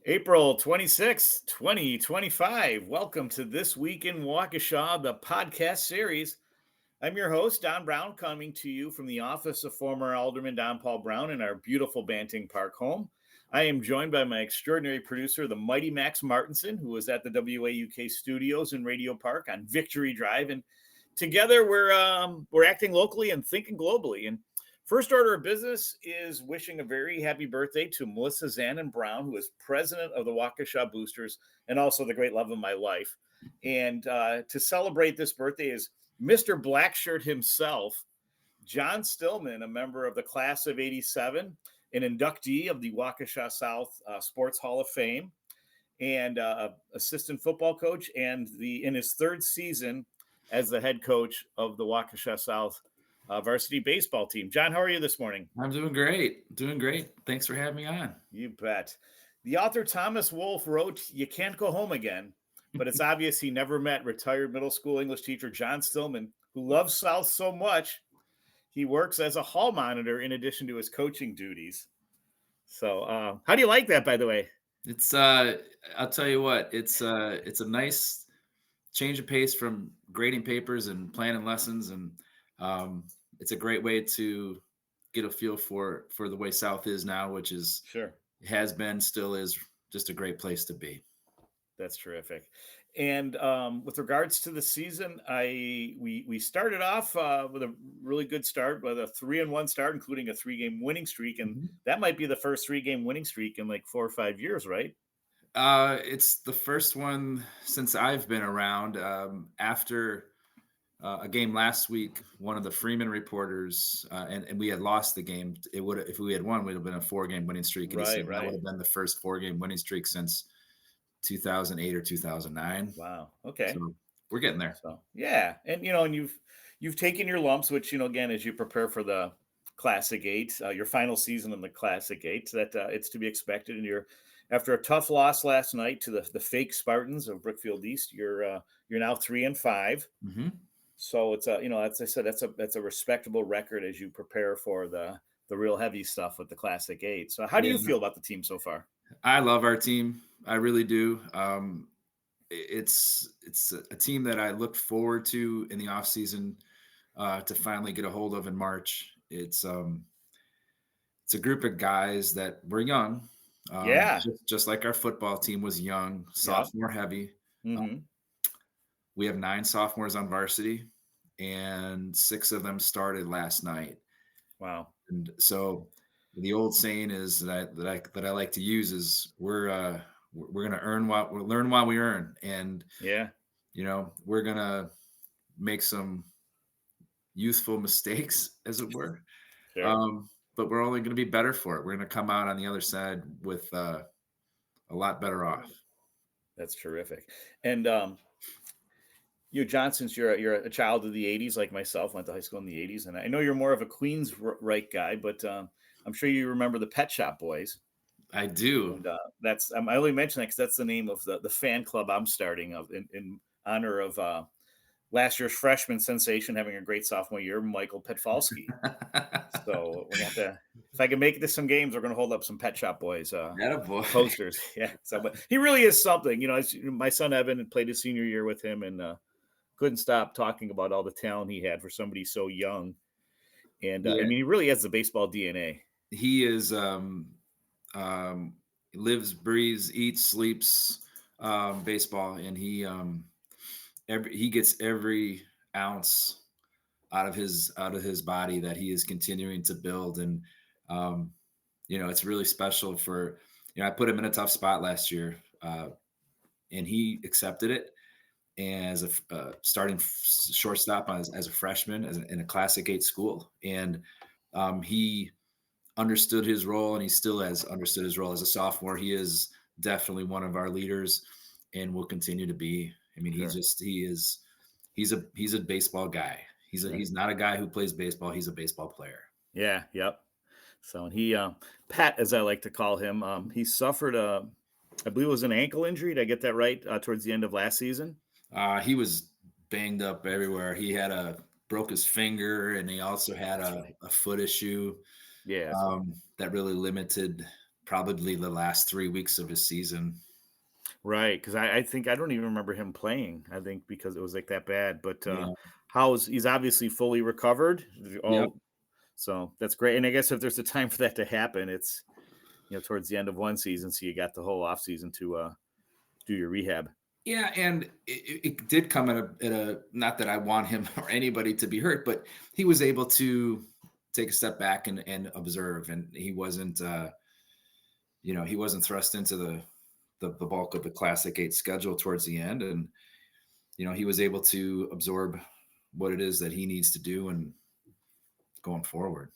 April 26th, 2025. Welcome to This Week in Waukesha, the podcast series. I'm your host, Don Brown, coming to you from the office of former Alderman Don Paul Brown in our beautiful Banting Park home. I am joined by my extraordinary producer, the mighty Max Martinson, who is at the WAUK studios in Radio Park on Victory Drive. And together we're acting locally and thinking globally. And first order of business is wishing a very happy birthday to Melissa Zanin Brown, who is president of the Waukesha Boosters and also the great love of my life. And to celebrate this birthday is Mr. Blackshirt himself, Jon Stillman, a member of the class of '87, an inductee of the Waukesha South Sports Hall of Fame, and assistant football coach, and in his third season as the head coach of the Waukesha South varsity baseball team. Jon, how are you this morning? I'm doing great. Doing great. Thanks for having me on. You bet. The author Thomas Wolfe wrote, "You can't go home again," but it's obvious he never met retired middle school English teacher Jon Stillman, who loves South so much, he works as a hall monitor in addition to his coaching duties. So how do you like that, by the way? It's I'll tell you what, it's a nice change of pace from grading papers and planning lessons, and it's a great way to get a feel for the way South is now, which is Sure. has been, still is just a great place to be. That's terrific. And with regards to the season, we started off with a really good start, with a 3-1 start, including a 3-game winning streak, and Mhm. that might be the first 3-game winning streak in like 4 or 5 years, right? It's the first one since I've been around. After a game last week, one of the Freeman reporters, and we had lost the game. It would, if we had won, it would have been a 4-game winning streak. And he Right, said that would right. have been the first 4-game winning streak since 2008 or 2009. Wow. Okay. So we're getting there. So yeah, and you've taken your lumps, which again, as you prepare for the Classic Eight, your final season in the Classic Eight, that it's to be expected. And you're after a tough loss last night to the fake Spartans of Brookfield East, you're now 3-5. Hmm. So it's as I said, that's a respectable record as you prepare for the real heavy stuff with the Classic Eight. So how do you Yeah, feel about the team so far? I love our team. I really do. It's a team that I looked forward to in the off season to finally get a hold of in March. It's a group of guys that were young, Yeah. just like our football team was young, Yep. sophomore heavy. Mm-hmm. We have 9 sophomores on varsity, and 6 of them started last night. Wow. And so the old saying is that I like to use is we're gonna learn while we earn, and Yeah. we're gonna make some youthful mistakes, as it were. Sure. But we're only going to be better for it. We're going to come out on the other side with a lot better off. That's terrific. And John, since you're a child of the '80s, like myself, went to high school in the '80s, and I know you're more of a Queens right guy, but I'm sure you remember the Pet Shop Boys. I do. And that's I only mention that because that's the name of the fan club I'm starting of in honor of last year's freshman sensation having a great sophomore year, Michael Petfalski. So we're gonna have to, if I can make it to some games, we're gonna hold up some Pet Shop Boys Attaboy. posters. Yeah. So, but he really is something. My son Evan played his senior year with him, and couldn't stop talking about all the talent he had for somebody so young. And I Yeah, mean, he really has the baseball DNA. he is. Lives, breathes, eats, sleeps baseball, and he gets every ounce out of his body that he is continuing to build. And it's really special for I put him in a tough spot last year, and he accepted it. And as a starting shortstop as a freshman in a Classic 8 school, and he understood his role, and he still has understood his role as a sophomore. He is definitely one of our leaders, and will continue to be. I mean, Sure. he's a baseball guy. He's not a guy who plays baseball. He's a baseball player. Yeah. Yep. So he, Pat, as I like to call him, he suffered I believe it was an ankle injury. Did I get that right? Towards the end of last season. He was banged up everywhere. He had broke his finger, and he also had That's right. a foot issue Yeah. that really limited probably the last 3 weeks of his season. Right, because I think I don't even remember him playing. I think because it was like that bad. But Yeah. he's obviously fully recovered. Yep. All so that's great. And I guess if there's a time for that to happen, it's towards the end of one season, so you got the whole off season to do your rehab. Yeah, and it did come at a not that I want him or anybody to be hurt, but he was able to take a step back and observe, and he wasn't thrust into the bulk of the Classic 8 schedule towards the end, and he was able to absorb what it is that he needs to do and going forward.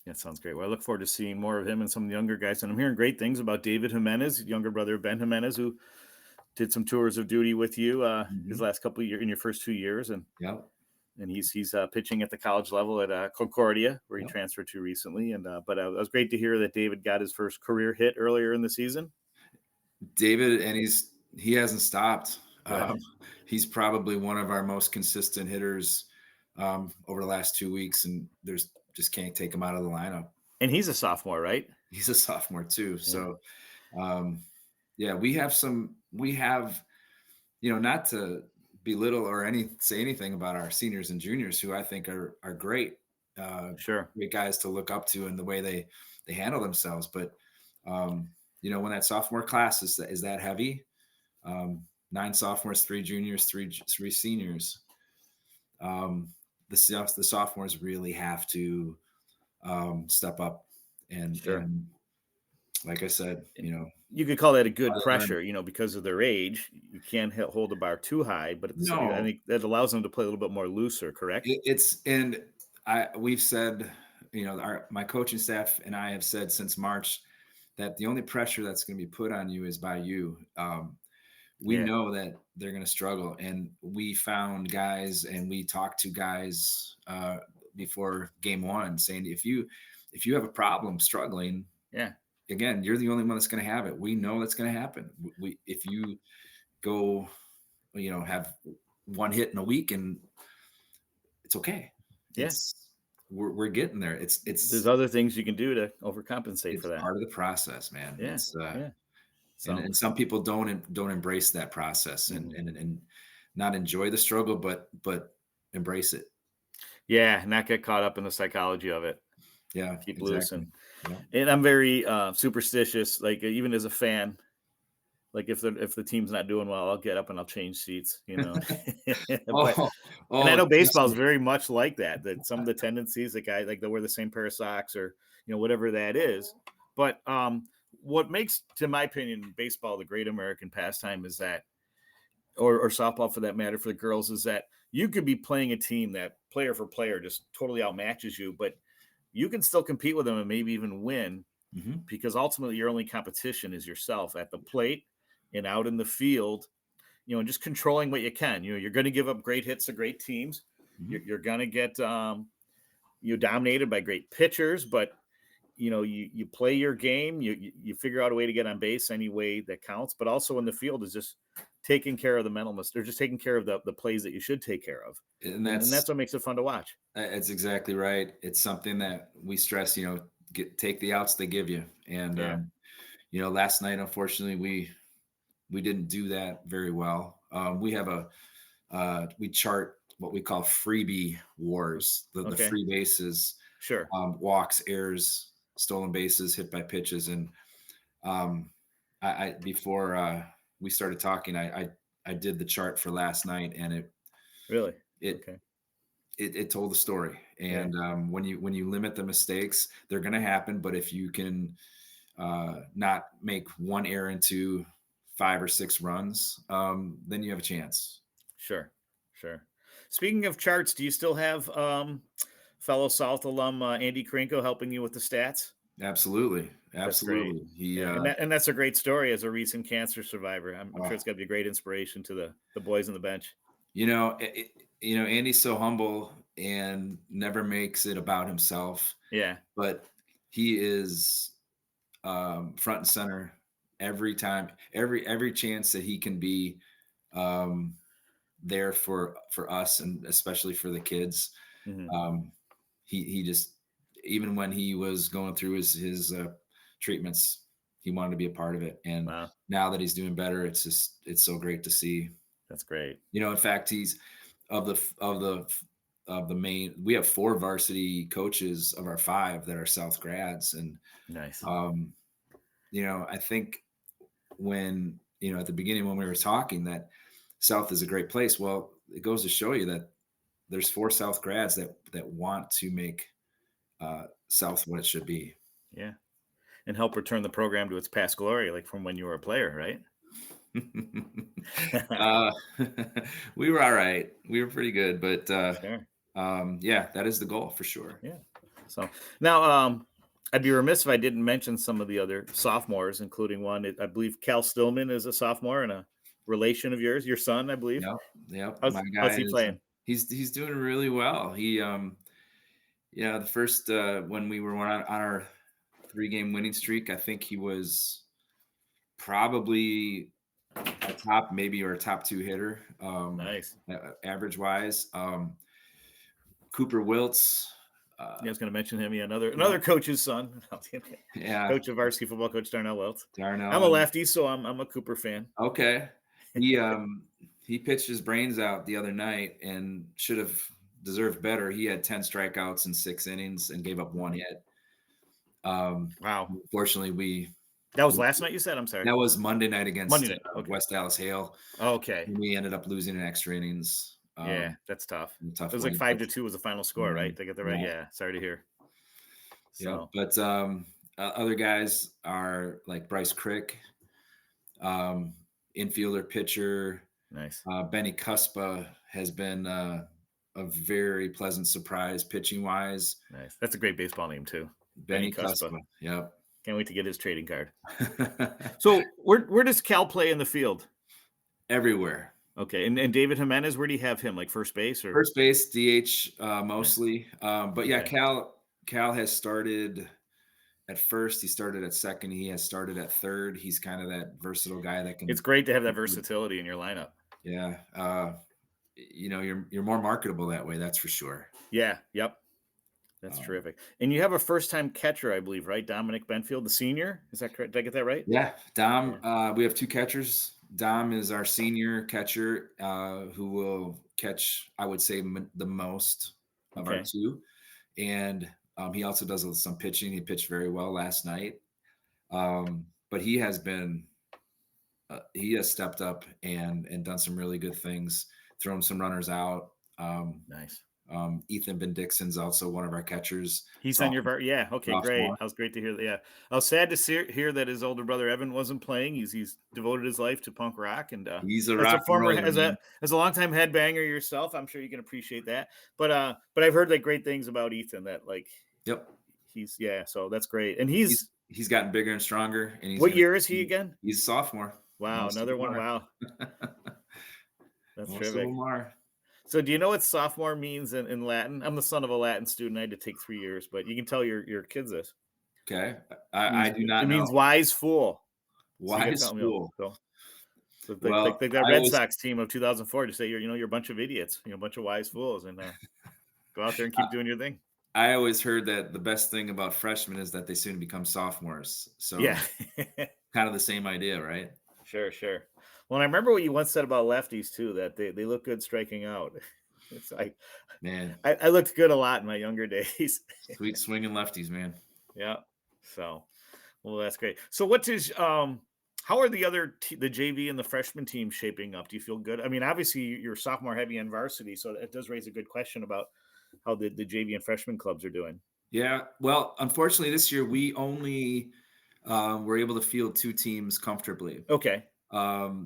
That sounds great. Well, I look forward to seeing more of him and some of the younger guys. And I'm hearing great things about David Jimenez, younger brother of Ben Jimenez, who did some tours of duty with you his Mhm. last couple of years in your first 2 years, and Yep. he's pitching at the college level at Concordia, where he Yep. transferred to recently. And but it was great to hear that David got his first career hit earlier in the season. David, and he hasn't stopped. Good. He's probably one of our most consistent hitters over the last 2 weeks, and there's just can't take him out of the lineup. And he's a sophomore, right? He's a sophomore too, Yeah. so um, yeah, we have not to belittle or say anything about our seniors and juniors, who I think are great, uh, Sure. great guys to look up to in the way they handle themselves. But when that sophomore class is that heavy, 9 sophomores, 3 juniors, three seniors, the sophomores really have to step up Sure. and like I said, You could call that a good try to learn. pressure, because of their age. You can't hold the bar too high, but at the same, I No, think that allows them to play a little bit more looser. Correct? it's and we've said, my coaching staff and I have said since March that the only pressure that's going to be put on you is by you. We Yeah. know that they're going to struggle, and we found guys and we talked to guys before game one saying, if you have a problem struggling, Yeah. again, you're the only one that's going to have it. We know that's going to happen. If you go, have one hit in a week, and it's okay. Yeah. We're getting there. It's There's it's other things you can do to overcompensate for it's that. part of the process, man. Yeah. It's Yeah. and So, and some people don't embrace that process and mhm. and not enjoy the struggle, but embrace it. Yeah, not get caught up in the psychology of it. Yeah, Keep loose. exactly. and Yeah. and I'm very superstitious. Like even as a fan, like if the team's not doing well, I'll get up and I'll change seats. But Oh, and I oh, know trust baseball is me. very much like that. That some of the tendencies, the guy like they'll wear the same pair of socks or whatever that is. But what makes, to my opinion, baseball the great American pastime is that, or softball for that matter, for the girls, is that you could be playing a team that player for player just totally outmatches you, but you can still compete with them and maybe even win, Mhm. because ultimately your only competition is yourself at the plate and out in the field, and just controlling what you can. You're going to give up great hits to great teams. Mhm. You're going to get dominated by great pitchers, but you play your game. You figure out a way to get on base any way that counts. But also in the field is just taking care of the mental mistakes. They're just taking care of the plays that you should take care of, And and that's what makes it fun to watch. that's exactly right. It's something that we stress, take the outs they give you. And Yeah. last night, unfortunately, we didn't do that very well. We chart what we call freebie wars, the Okay. free bases, Sure. walks, errors, stolen bases, hit by pitches. And um, I before we started talking, I did the chart for last night, and Really. it Okay. it told the story. Yeah. And when you limit the mistakes, they're going to happen. But if you can not make one error into 5 or 6 runs, then you have a chance. Sure. Sure. Speaking of charts, do you still have fellow South alum Andy Krinko helping you with the stats? Absolutely, That's great. absolutely. He, Yeah, and that's a great story as a recent cancer survivor. I'm sure oh, it's got to be a great inspiration to the boys on the bench. Andy's so humble and never makes it about himself, Yeah, but he is front and center every time, every chance that he can be um, there for us, and especially for the kids. hmm Um, he just, even when he was going through his treatments, he wanted to be a part of it. And Wow, now that he's doing better, it's so great to see. that's great. In fact, he's of the of the of the main. We have 4 varsity coaches of our 5 that are South grads, and Nice. um, I think when at the beginning when we were talking that South is a great place. Well, it goes to show you that there's 4 South grads that want to make South what it should be. Yeah. And help return the program to its past glory, like from when you were a player, right? uh, we were all right. We were pretty good, but Sure. yeah, that is the goal for sure. Yeah. So now, I'd be remiss if I didn't mention some of the other sophomores, including one. I believe Cal Stillman is a sophomore and a relation of yours, your son, I believe. Yep, yep. How's My how's guy he is playing? he's doing really well. He the first when we were on our 3-game winning streak, I think he was probably a top maybe or a top 2 hitter, Nice. average wise. Cooper Wiltz, Yeah, I was going to mention him. Yeah, yeah, another coach's son, yeah, coach of varsity football coach Darnell Welts. I'm Darnell, a and lefty, so I'm a Cooper fan. okay, he pitched his brains out the other night and should have deserved better. He had 10 strikeouts in 6 innings and gave up 1 hit. Wow, Unfortunately, that was last night. You said. I'm sorry. that was Monday night Monday against night. Okay. West Dallas Hale. Okay. We ended up losing in extra innings. Yeah, that's tough. In a It tough was way, like but 5-2 was the final score, right? Did I get that right? yeah, Yeah. Sorry to hear. yeah. So But other guys are like Bryce Crick, infielder, pitcher. nice. Benny Cuspa has been a very pleasant surprise pitching wise. Nice. That's a great baseball name too. Benny Benny Cuspa. Cuspa, yep. Can't wait to get his trading card. So where does Cal play in the field? Everywhere. Okay. And David Jimenez, where do you have him? Like first base or First base, DH nice. mostly. But yeah, Okay. Cal has started at first. He started at second. He has started at third. He's kind of that versatile guy that It's can. great to have that versatility in your lineup. Yeah. You're more marketable that way. That's for sure. Yeah. Yep. That's Um, terrific. And you have a first time catcher, I believe, right? Dominic Benfield, the senior. Is that correct? Did I get that right? yeah, Dom. Yeah. We have 2 catchers. Dom is our senior catcher who will catch, I would say, the most of our Okay. 2, and he also does some pitching. He pitched very well last night, but he has stepped up and done some really good things, thrown some runners out. Nice. Ethan Ben Dixon's also one of our catchers. He's on your yeah. Okay, great. Sophomore. I was great to hear that. Yeah, I was sad to hear that his older brother Evan wasn't playing. He's devoted his life to punk rock, and He's a as a rock and former roller, man. as a longtime headbanger yourself, I'm sure you can appreciate that. But I've heard like great things about Ethan. That like Yep. so that's great. And He's gotten bigger and stronger, and what year is he again? he's a sophomore. Wow, Most of another them one. are. Wow, that's Most of terrific. them are. So do you know what sophomore means in Latin? I'm the son of a Latin student. I had to take 3 years, but you can tell your kids this. Okay. Means I do it not know. means wise fool. So you got Wise something, fool. so Well, like that I Red always Sox team of 2004 to say you're a bunch of idiots, a bunch of wise fools, and go out there and keep doing your thing. I always heard that the best thing about freshmen is that they soon become sophomores. Yeah, So kind of the same idea, right? sure. Well, and I remember what you once said about lefties too, that they look good striking out. It's Man, I looked good a lot in my younger days. sweet swinging lefties, man. Yeah. So, well, that's great. So, what does how are the other the JV and the freshman team shaping up? Do you feel good? I mean, obviously you're sophomore heavy on varsity, so it does raise a good question about how the JV and freshman clubs are doing. Yeah. Well, unfortunately, this year we only were able to field 2 teams comfortably. Okay.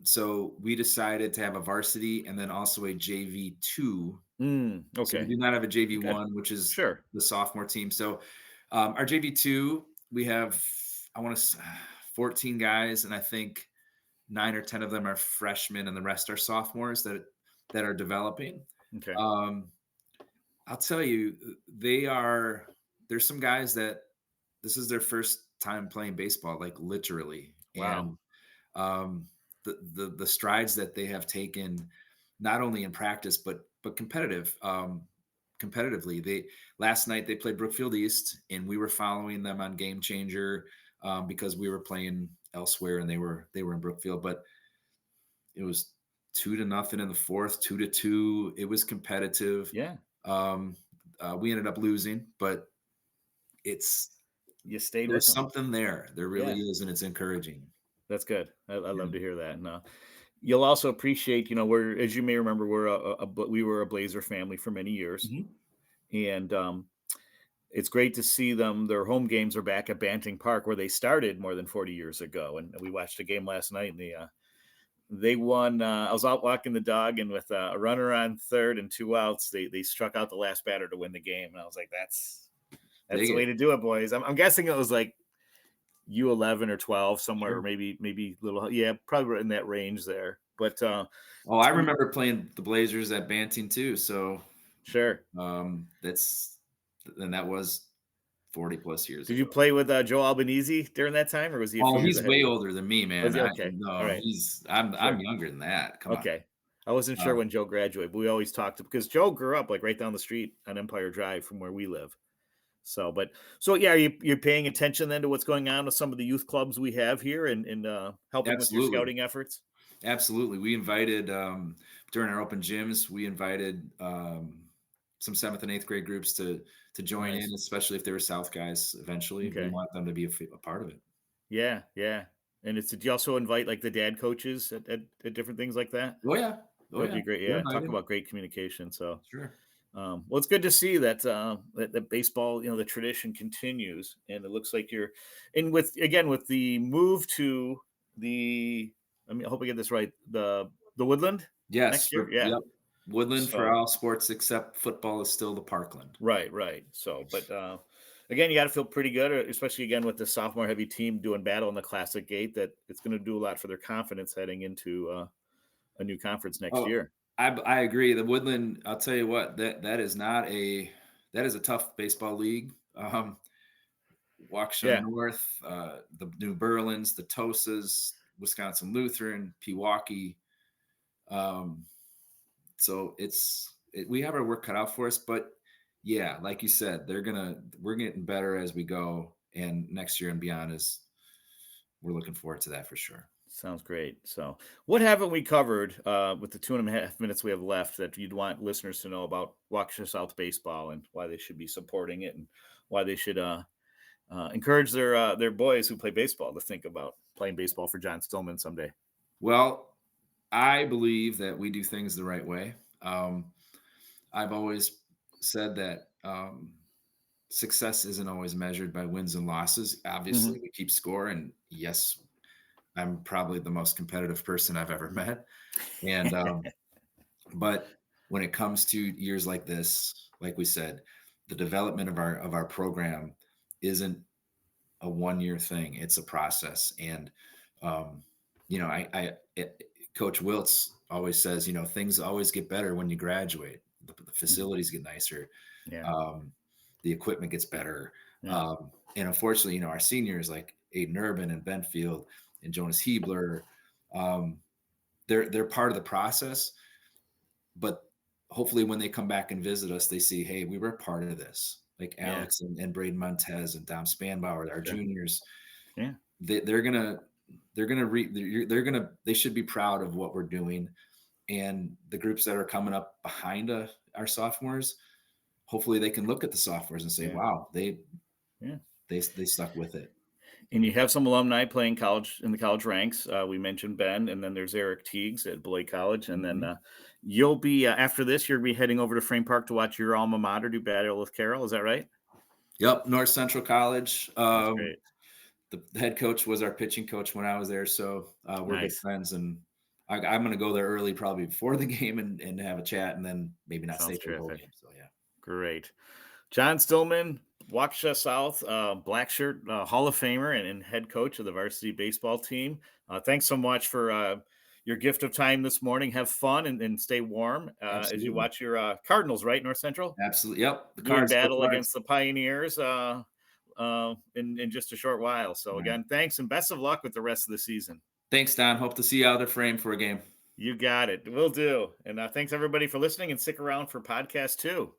So we decided to have a varsity and then also a JV2. So we Okay. do not have a Good. JV1, which is Sure. the sophomore team. So our JV2, we have, I want to 14 guys, and I think 9 or 10 of them are freshmen, and the rest are sophomores that are developing. Okay. Um, I'll tell you, there's some guys that this is their first time playing baseball, like literally, Wow. and um, the strides that they have taken, not only in practice but competitively. They last night they played Brookfield East, and we were following them on Game Changer. because we were playing elsewhere and they were in Brookfield. But it was 2-0 in the fourth, 2-2. It was competitive. Yeah. We ended up losing, but You stayed with there's them. something there. There really Yeah. is, and it's encouraging. That's good. I Yeah. love to hear that. And you'll also appreciate, we're, as you may remember, we were a Blazer family for many years, Mhm. and it's great to see them. Their home games are back at Banting Park, where they started more than 40 years ago. And we watched a game last night, and they won. I was out walking the dog, and with a runner on third and 2 outs, they struck out the last batter to win the game. And I was like, that's Dig the way it. to do it, boys. I'm guessing it was like U11 or 12 somewhere, Sure. or maybe little, yeah, probably in that range there. But Oh, I remember playing the Blazers at Banting too. So sure. that was 40 plus years Did you ago. play with Joe Albanese during that time, or was he a few Oh, years he's ahead of way you? older than me, Was man. he okay? All No, right, I'm sure. younger than that. Come on. Okay. I wasn't sure Uh, when Joe graduated, but we always talked because Joe grew up like right down the street on Empire Drive from where we live. So yeah, you're paying attention then to what's going on with some of the youth clubs we have here, and helping with your Absolutely. scouting efforts. Absolutely. We invited during our open gyms, we invited some 7th and 8th grade groups to join in, Nice. especially if they were South guys. Eventually, we Okay. want them to be a part of it. Yeah, yeah. And do you also invite like the dad coaches at different things like that? Oh yeah, That oh would yeah. be great. They're Yeah, talk invited. about great communication. So, Sure. well, it's good to see that baseball, the tradition continues, and it looks like you're in with the move to the. I hope I get this right. The Woodland Yes. next year. Yeah. Yep. Woodland for So all sports except football is still the Parkland. right. So, but again, you got to feel pretty good, especially again with the sophomore heavy team doing battle in the Classic Gate. That it's going to do a lot for their confidence heading into a new conference next Oh, year. I agree. The Woodland, I'll tell you what, that is a tough baseball league. Waukesha Yeah. North, the New Berlins, the Tosas, Wisconsin Lutheran, Pewaukee. Um, so we have our work cut out for us, but yeah, like you said, we're getting better as we go, and next year and beyond we're looking forward to that for sure. Sounds great. So, what haven't we covered with the 2.5 minutes we have left that you'd want listeners to know about Waukesha South baseball and why they should be supporting it and why they should encourage their boys who play baseball to think about playing baseball for Jon Stillman someday? Well, I believe that we do things the right way. I've always said that success isn't always measured by wins and losses. Obviously, Hmm. we keep score, and yes, I'm probably the most competitive person I've ever met. And but when it comes to years like this, like we said, the development of our program isn't a 1 year thing. It's a process. And um, Coach Wiltz always says, things always get better when you graduate. The Hmm. facilities get nicer. Yeah, Um, the equipment gets better. yeah, And unfortunately, our seniors like Aiden Urban and Benfield and Jonas Hebler, um, they're part of the process. But hopefully when they come back and visit us, they see, hey, we were a part of this. Like yeah, Alex and Braden Montez and Dom Spanbauer, our sure, juniors, yeah, they're gonna they should be proud of what we're doing. And the groups that are coming up behind our sophomores, hopefully they can look at the sophomores and say, yeah, wow, yeah. they stuck with it. And you have some alumni playing college in the college ranks. We mentioned Ben, and then there's Eric Teagues at Beloit College, and then Mhm. you'll be after this. You'll be heading over to Frame Park to watch your alma mater do battle with Carroll. Is that right? Yep, North Central College. That's great. The head coach was our pitching coach when I was there, so we're good Nice. friends. And I'm going to go there early, probably before the game, and have a chat, and then maybe not stay Sounds for the whole terrific. game. So yeah. Great. Jon Stillman, Waukesha South, Blackshirt Hall of Famer and head coach of the varsity baseball team. Thanks so much for your gift of time this morning. Have fun and stay warm as you Absolutely. watch your Cardinals, right, North Central? Absolutely. Yep. The Doing cards, go battle cards. against the Pioneers in just a short while. So, All right. again, thanks and best of luck with the rest of the season. Thanks, Don. Hope to see you out at Frame for a game. You got it. Will do. And thanks, everybody, for listening and stick around for podcast 2.